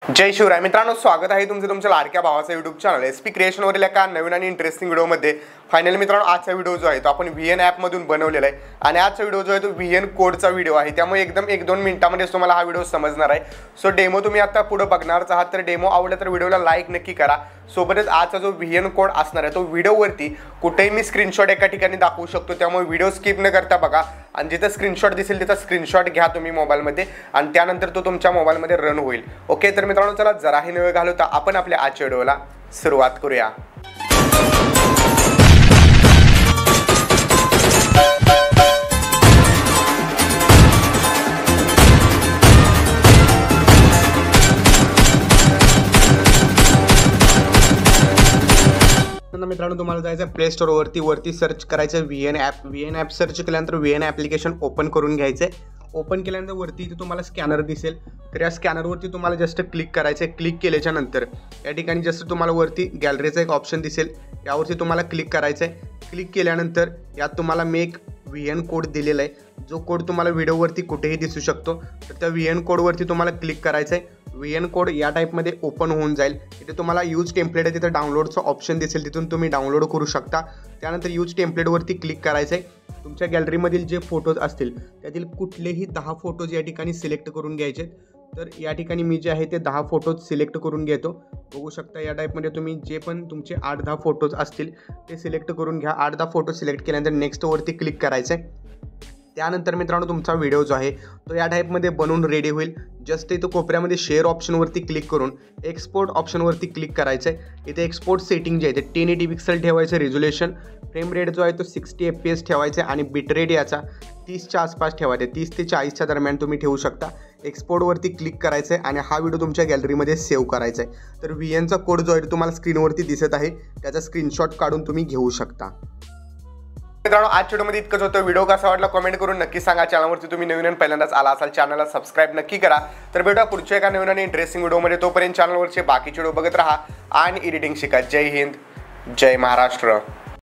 जय शिवराय मित्रांनो, स्वागत आहे तुमचं तुमच्या लाडक्या भावाचा YouTube चॅनल एसपी क्रिएशनवरील एका नवीन आणि इंटरेस्टिंग व्हिडिओमध्ये। फायनली मित्रांनो, आजचा व्हिडिओ जो आहे तो आपण VN ॲप मधून बनवलेला आहे आणि आजचा व्हिडिओ जो आहे तो VN कोडचा व्हिडिओ आहे, त्यामुळे एकदम 1-2 मिनिटांमध्ये तुम्हाला हा व्हिडिओ समजणार आहे। सो डेमो तुम्ही आता पुढे बघणारच आहात, तर डेमो आवडला तर व्हिडिओला लाईक नक्की करा। सोबतच आजचा जो VN कोड असणार आहे तो व्हिडिओवरती कुठेही मी स्क्रीनशॉट एका ठिकाणी दाखवू शकतो, त्यामुळे व्हिडिओ स्किप न करता बघा आणि जिथे स्क्रीनशॉट दिसेल तिथे स्क्रीनशॉट घ्या तुम्ही मोबाईलमध्ये आणि त्यानंतर तो तुमच्या मोबाईलमध्ये रन होईल। ओके, तर मित्रांनो चला जराही वेळ घालवता आपण आपल्या आजच्या व्हिडिओला सुरुवात करूया। मित्रांनो तुम्हाला जायचं प्ले स्टोर वरती सर्च करायचं VN ॲप सर्च केल्यानंतर VN ॲप्लिकेशन ओपन करून घ्यायचं। ओपन केल्यानंतर वरती इथे तुम्हाला स्कॅनर दिसेल, तर या स्कॅनरवरती तुम्हाला जस्ट क्लिक करायचं आहे। क्लिक केल्याच्या नंतर या ठिकाणी जस्ट तुम्हाला वरती गॅलरीचा एक ऑप्शन दिसेल, यावरती तुम्हाला क्लिक करायचं आहे। क्लिक केल्यानंतर यात तुम्हाला मेक VN कोड दिलेला आहे, जो कोड तुम्हाला व्हिडिओवरती कुठेही दिसू शकतो। तर त्या VN कोडवरती तुम्हाला क्लिक करायचं आहे। VN कोड या टाईपमध्ये ओपन होऊन जाईल। इथे तुम्हाला यूज टेम्पलेट आहे, तिथे डाउनलोडचं ऑप्शन दिसेल, तिथून तुम्ही डाउनलोड करू शकता। त्यानंतर यूज टेम्पलेटवरती क्लिक करायचं आहे। तुमच्या गॅलरीमधील जे फोटोज असतील त्यातील कुठलेही 10 फोटोज या ठिकाणी सिलेक्ट करून घ्यायचे। तर या ठिकाणी मी जे आहे ते 10 फोटोज सिलेक्ट करून घेतो। बघू शकता या टाईपमध्ये तुम्ही जे पण तुमचे 8-10 फोटोज असतील ते सिलेक्ट करून घ्या। 8-10 फोटो सिलेक्ट केल्यानंतर नेक्स्टवरती क्लिक करायचं आहे। त्यानंतर मित्रांनो तुमचा व्हिडिओ जो आहे तो या टाईपमध्ये बनवून रेडी होईल। जस्ट इथं कोपऱ्यामध्ये शेअर ऑप्शनवरती क्लिक करून एक्सपोर्ट ऑप्शनवरती क्लिक करायचं आहे। इथे एक्सपोर्ट सेटिंग जे आहे ते 1080 पिक्सल ठेवायचं रिझोल्युशन, फ्रेम रेट जो आहे तो 60 FPS ठेवायचा आणि बिट रेट याचा 30च्या आसपास ठेवायचा, 30 ते 40च्या दरम्यान तुम्ही ठेवू शकता। एक्सपोर्टवरती क्लिक करायचं आहे आणि हा व्हिडिओ तुमच्या गॅलरीमध्ये सेव्ह करायचा आहे। तर VNचा कोड जो आहे तो तुम्हाला स्क्रीनवरती दिसत आहे, त्याचा स्क्रीनशॉट काढून तुम्ही घेऊ शकता। मित्रांनो आजच्या व्हिडिओमध्ये इतकंच होतं। व्हिडिओ कसा वाटला कमेंट करून नक्की सांगा। चॅनलवरती तुम्ही नवीन आणि पहिल्यांदाच आला असाल चॅनलला सबस्क्राईब नक्की करा। तर भेटूया पुढच्या एका नवीन आणि इंटरेस्टिंग व्हिडिओमध्ये। तोपर्यंत चॅनलवरचे बाकीचे व्हिडिओ बघत राहा आणि एडिटिंग शिका। जय हिंद, जय महाराष्ट्र।